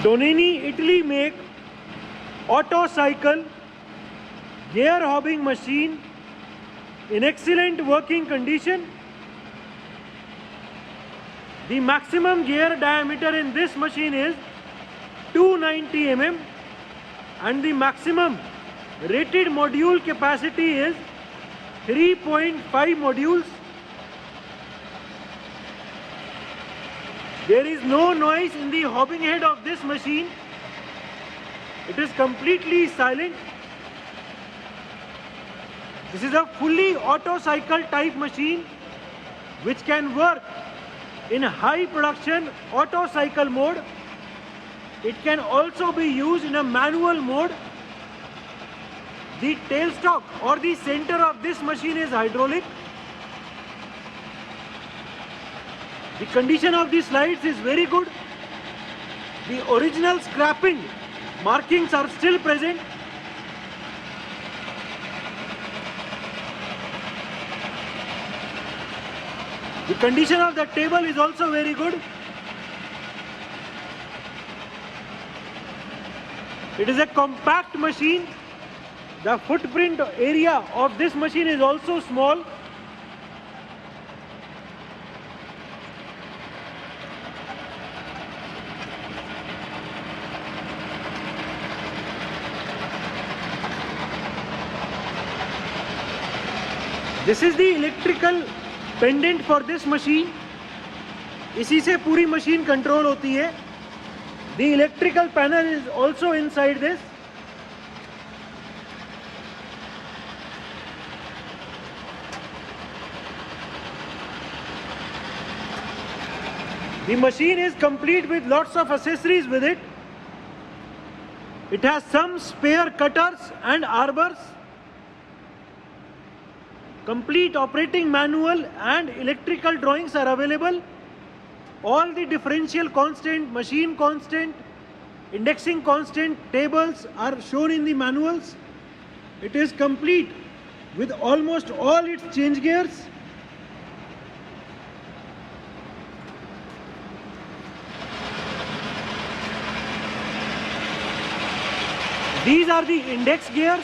Tonini, Italy make auto cycle gear hobbing machine in excellent working condition. The maximum gear diameter in this machine is 290 mm and the maximum rated module capacity is 3.5 modules. There is no noise in the hobbing head of this machine. It is completely silent. This is a fully auto cycle type machine which can work in high production auto cycle mode. It can also be used in a manual mode. The tailstock or the center of this machine is hydraulic. The condition of the slides is very good. The original scrapping markings are still present. The condition of the table is also very good. It is a compact machine. The footprint area of this machine is also small. This is the electrical pendant for this machine. इसी से पूरी machine control होती है. The electrical panel is also inside this. The machine is complete with lots of accessories with it. It has some spare cutters and arbors. Complete operating manual and electrical drawings are available. All the differential constant, machine constant, indexing constant tables are shown in the manuals. It is complete with almost all its change gears. These are the index gears.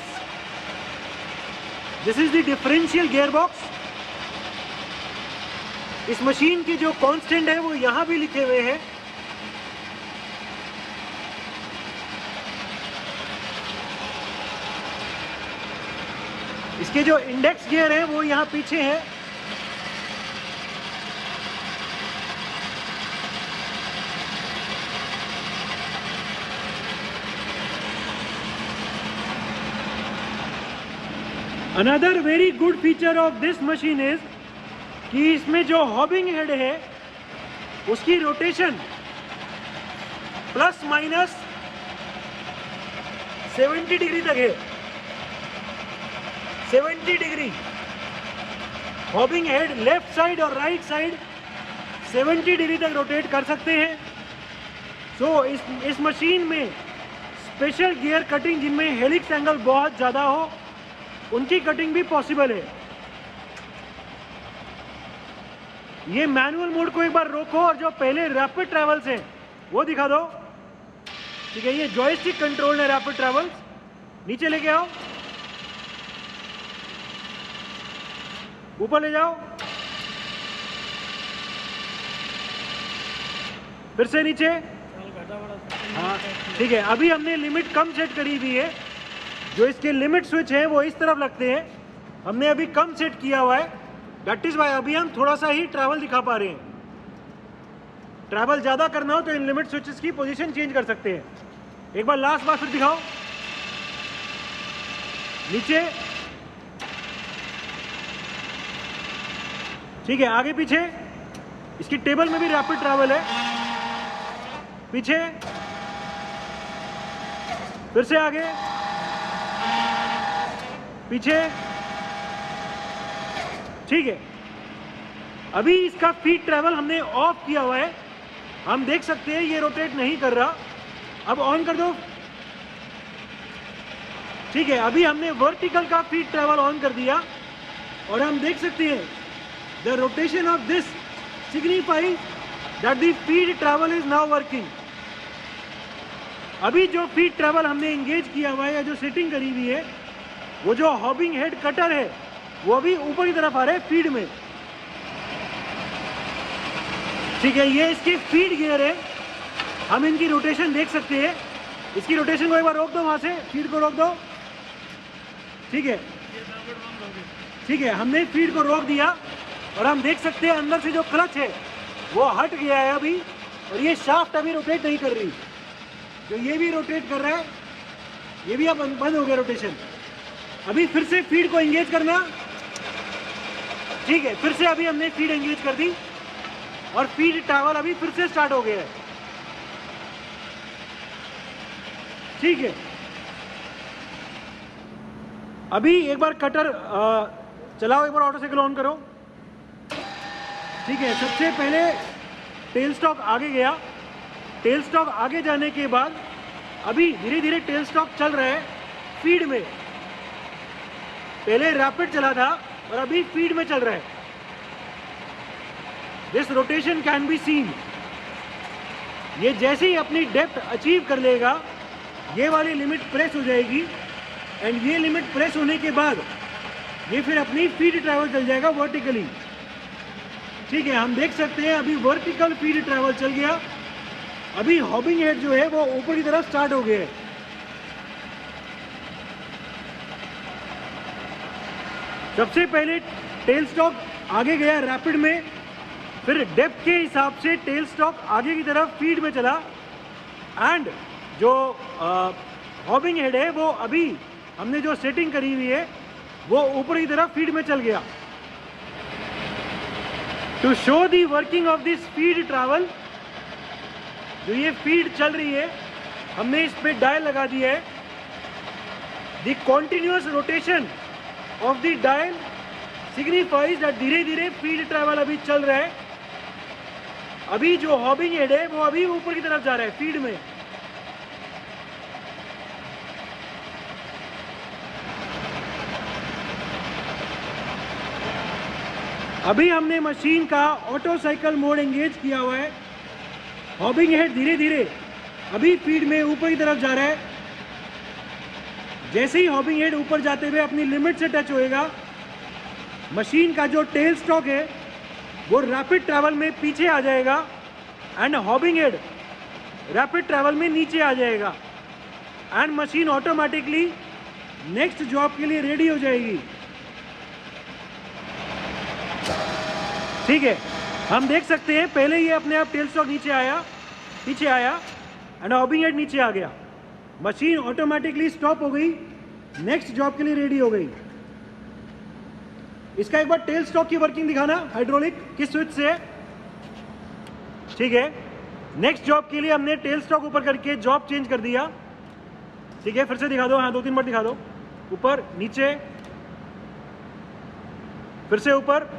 This is the differential gearbox. इस machine की जो constant है वो यहाँ भी लिखे हुए हैं. इसके जो इंडेक्स गियर है वो यहाँ पीछे है. Another very good feature of this machine is कि इसमें जो हॉबिंग हेड है उसकी रोटेशन प्लस माइनस 70 डिग्री तक है. 70 degree hobbing head left side और राइट साइड 70 डिग्री तक रोटेट कर सकते हैं. सो इस मशीन में स्पेशल गियर कटिंग जिनमें हेलिक्स एंगल बहुत ज़्यादा हो उनकी कटिंग भी पॉसिबल है. ये मैनुअल मोड को एक बार रोको और जो पहले रैपिड ट्रैवल्स हैं वो दिखा दो. ठीक है, ये जॉयस्टिक कंट्रोल है रैपिड ट्रैवल्स. नीचे लेके आओ, ऊपर ले जाओ, फिर से नीचे. हाँ ठीक है. अभी हमने लिमिट कम सेट करी हुई है. जो इसके लिमिट स्विच है वो इस तरफ लगते हैं. हमने अभी कम सेट किया हुआ है. दैट इज वाई अभी हम थोड़ा सा ही ट्रैवल दिखा पा रहे हैं. ट्रैवल ज़्यादा करना हो तो इन लिमिट स्विचेस की पोजीशन चेंज कर सकते हैं. एक बार लास्ट बार फिर दिखाओ. नीचे, ठीक है, आगे पीछे. इसकी टेबल में भी रैपिड ट्रैवल है. पीछे, फिर से आगे, पीछे. ठीक है. अभी इसका फीट ट्रैवल हमने ऑफ किया हुआ है. हम देख सकते हैं ये रोटेट नहीं कर रहा. अब ऑन कर दो. ठीक है, अभी हमने वर्टिकल का फीट ट्रैवल ऑन कर दिया और हम देख सकते हैं the rotation of this signifies that the feet travel is now working. अभी जो फीड ट्रैवल हमने एंगेज किया हुआ है या जो सेटिंग करी हुई है, वो जो हॉबिंग हेड कटर है वो अभी ऊपर की तरफ आ रहा है फीड में। ठीक है, ये इसके फीड गियर है, हम इनकी रोटेशन देख सकते हैं। इसकी रोटेशन को एक बार रोक दो, वहां से फीड को रोक दो। ठीक है, ठीक है, हमने फीड को रोक दिया और हम देख सकते हैं अंदर से जो क्लच है वो हट गया है अभी, और ये शाफ्ट अभी रोटेट नहीं कर रही। जो ये भी रोटेट कर रहा है, ये भी अब बंद हो गया रोटेशन। अभी फिर से फीड को एंगेज करना। ठीक है, फिर से अभी हमने फीड एंगेज कर दी और फीड ट्रैवल अभी फिर से स्टार्ट हो गया है। ठीक है, अभी एक बार कटर चलाओ, एक बार ऑटो साइकिल ऑन करो। ठीक है, सबसे पहले टेल स्टॉक आगे गया। टेल स्टॉक आगे जाने के बाद अभी धीरे धीरे टेल स्टॉक चल रहा है फीड में। पहले रैपिड चला था और अभी फीड में चल रहा है। This rotation can be seen. ये जैसे ही अपनी डेप्थ अचीव कर लेगा, ये वाली लिमिट प्रेस हो जाएगी, एंड ये लिमिट प्रेस होने के बाद ये फिर अपनी फीड ट्रैवल चल जाएगा वर्टिकली। ठीक है, हम देख सकते हैं अभी वर्टिकल फीड ट्रैवल चल गया। अभी हॉबिंग हेड जो है वो ऊपर की तरफ स्टार्ट हो गया है। सबसे पहले टेल स्टॉक आगे गया रैपिड में, फिर डेप्थ के हिसाब से टेल स्टॉक आगे की तरफ फीड में चला, एंड जो हॉबिंग हेड है वो अभी हमने जो सेटिंग करी हुई है वो ऊपर की तरफ फीड में चल गया। To show the working of this feed travel, जो ये फीड चल रही है हमने इस पे डायल लगा दिया है। The continuous rotation of the dial signifies that धीरे धीरे फीड ट्रैवल अभी चल रहा है। अभी जो हॉबिंग हेड है वो अभी ऊपर की तरफ जा रहा है फीड में। अभी हमने मशीन का ऑटो साइकिल मोड एंगेज किया हुआ है। हॉबिंग हेड धीरे धीरे अभी फीड में ऊपर की तरफ जा रहा है। जैसे ही हॉबिंग हेड ऊपर जाते हुए अपनी लिमिट से टच होएगा, मशीन का जो टेल स्टॉक है वो रैपिड ट्रैवल में पीछे आ जाएगा, and hobbing head rapid travel में नीचे आ जाएगा, and machine automatically next job के लिए रेडी हो जाएगी। ठीक है, हम देख सकते हैं पहले ये अपने आप टेल स्टॉक पीछे आया एंड हॉबिंग हेड नीचे आ गया। मशीन ऑटोमेटिकली स्टॉप हो गई, नेक्स्ट जॉब के लिए रेडी हो गई। इसका एक बार टेल स्टॉक की वर्किंग दिखाना, हाइड्रोलिक किस स्विच से है। ठीक है, नेक्स्ट जॉब के लिए हमने टेल स्टॉक ऊपर करके जॉब चेंज कर दिया। ठीक है, फिर से दिखा दो, हाँ 2-3 बार दिखा दो। ऊपर नीचे, फिर से ऊपर,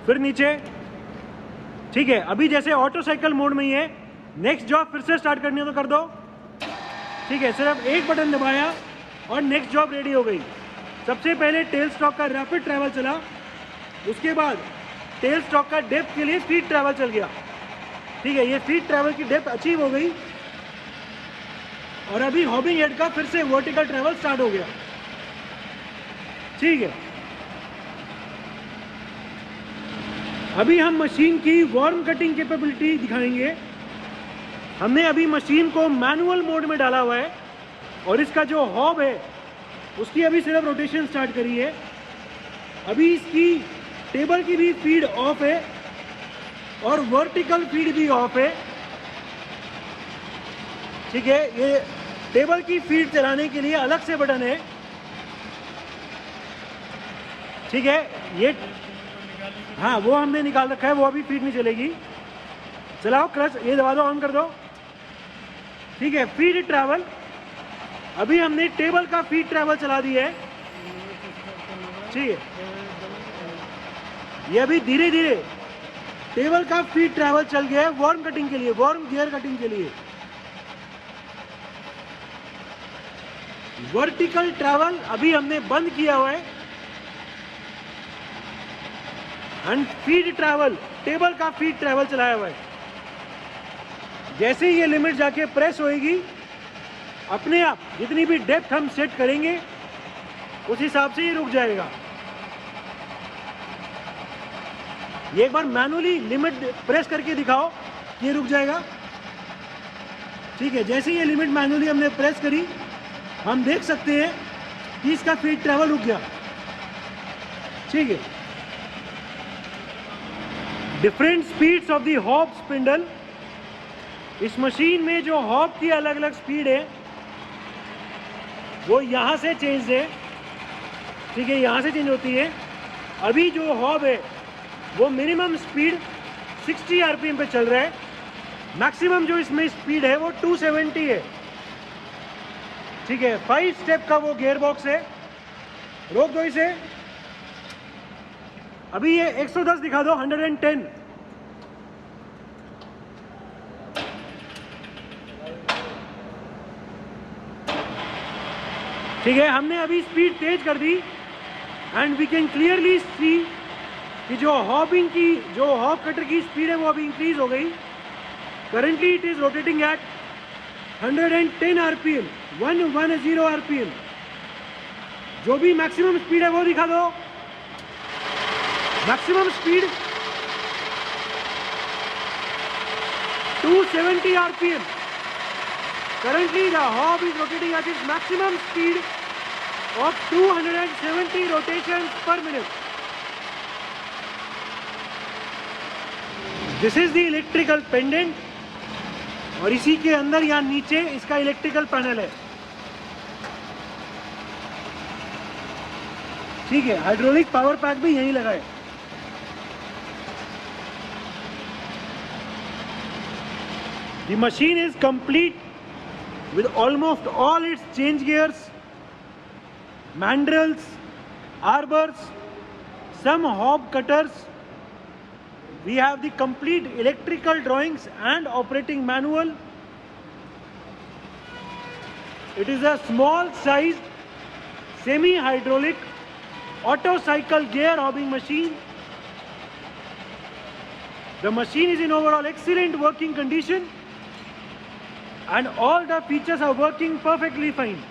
फिर नीचे। ठीक है, अभी जैसे ऑटो साइकिल मोड में ही है, नेक्स्ट जॉब फिर से स्टार्ट करनी हो तो कर दो। ठीक है, सिर्फ एक बटन दबाया और नेक्स्ट जॉब रेडी हो गई। सबसे पहले टेल स्टॉक का रैपिड ट्रैवल चला, उसके बाद टेल स्टॉक का डेप्थ के लिए फीड ट्रैवल चल गया। ठीक है, ये फीड ट्रैवल की डेप्थ अचीव हो गई और अभी हॉबिंग हेड का फिर से वर्टिकल ट्रैवल स्टार्ट हो गया। ठीक है, अभी हम मशीन की वार्म कटिंग कैपेबिलिटी दिखाएंगे। हमने अभी मशीन को मैनुअल मोड में डाला हुआ है और इसका जो हॉब है उसकी अभी सिर्फ रोटेशन स्टार्ट करी है। अभी इसकी टेबल की भी फीड ऑफ है और वर्टिकल फीड भी ऑफ है। ठीक है, ये टेबल की फीड चलाने के लिए अलग से बटन है। ठीक है, ये हाँ वो हमने निकाल रखा है, वो अभी फीड नहीं चलेगी। चलाओ क्लच, ये दबा दो, ऑन कर दो। ठीक है, फीड ट्रैवल, अभी हमने टेबल का फीड ट्रैवल चला दिया है। ठीक है, ये अभी धीरे धीरे टेबल का फीड ट्रैवल चल गया है वार्म कटिंग के लिए, वार्म गियर कटिंग के लिए। वर्टिकल ट्रैवल अभी हमने बंद किया हुआ है एंड फीड ट्रैवल, टेबल का फीड ट्रैवल चलाया हुआ है। जैसे ही ये लिमिट जाके प्रेस होएगी, अपने आप जितनी भी डेप्थ हम सेट करेंगे उस हिसाब से ये रुक जाएगा। ये एक बार मैनुअली लिमिट प्रेस करके दिखाओ, ये रुक जाएगा। ठीक है, जैसे ये लिमिट मैनुअली हमने प्रेस करी, हम देख सकते हैं कि इसका फीड ट्रैवल रुक गया। ठीक है, different speeds of the hob spindle. इस मशीन में जो हॉब की अलग अलग स्पीड है वो यहाँ से चेंज है। ठीक है, यहाँ से चेंज होती है। अभी जो हॉब है वो मिनिमम स्पीड 60 आरपीएम पे चल रहा है, मैक्सिमम जो इसमें स्पीड है वो 270 है। ठीक है, 5 स्टेप का वो गियर बॉक्स है। रोक दो इसे। अभी ये 110 दिखा दो, 110। ठीक है, हमने अभी स्पीड तेज कर दी and we can clearly see कि जो हॉब कटर की स्पीड है वो अभी इंक्रीज हो गई। Currently it is rotating at 110 RPM, 110 RPM. जो भी मैक्सिमम स्पीड है वो दिखा दो। Maximum speed 270 RPM. Currently the hob is rotating at its maximum speed of 270 rotations per minute. This is the electrical pendant और इसी के अंदर या नीचे इसका इलेक्ट्रिकल पैनल है। ठीक है, हाइड्रोलिक पावर पैक भी यहीं लगा है। The machine is complete with almost all its change gears, mandrels, arbors, some hob cutters. We have the complete electrical drawings and operating manual. It is a small sized semi-hydraulic auto cycle gear hobbing machine. The machine is in overall excellent working condition and all the features are working perfectly fine.